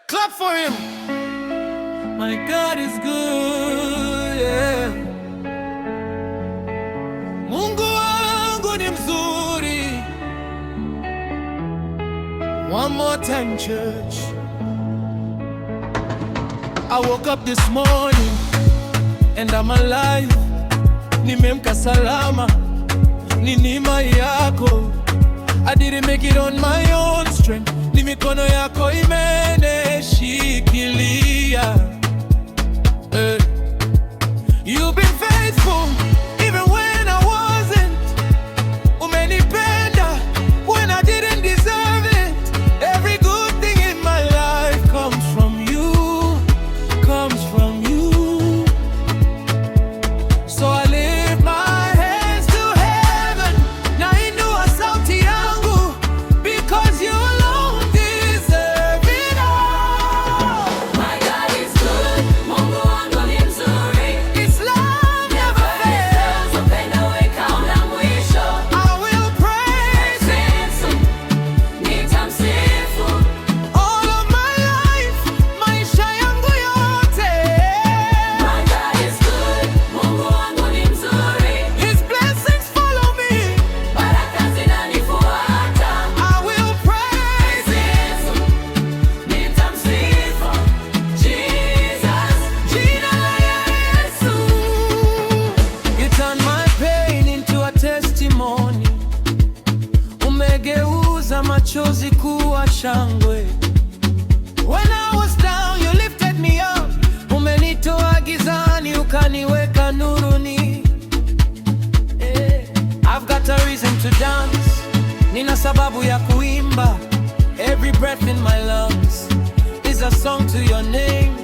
Clap for him. My God is good, yeah. Mungu wangu ni mzuri. One more time, church. I woke up this morning and I'm alive. Nimemka salama, ni neema yako. I didn't make it on my own strength. Ni mikono yako imenishikilia. You've been faithful even when I wasn't. Umenipenda when I didn't deserve it. Every good thing in my life comes from you, comes from you. So I lift my hands to heaven. Nainua sauti yangu because you alone deserve it all. My God is good, Mungu wangu ni mzuri. His love never fails. Upendo wake hauna mwisho. I will praise Yesu, nitamsifu. all of my life, maisha yangu yote. My God is good, Mungu wangu ni mzuri. His blessings follow me. Baraka zinanifuata. I will praise Yesu, nitamsifu. Jesus, jina la Yesu. You turn my pain into a testimony. Umegeuza machozi kuwa shangwe. When I was down, you lifted me up. Umenitoa gizani ukaniweka nuruni. I've got a reason to dance. Nina sababu ya kuimba. Every breath in my lungs is a song to your name.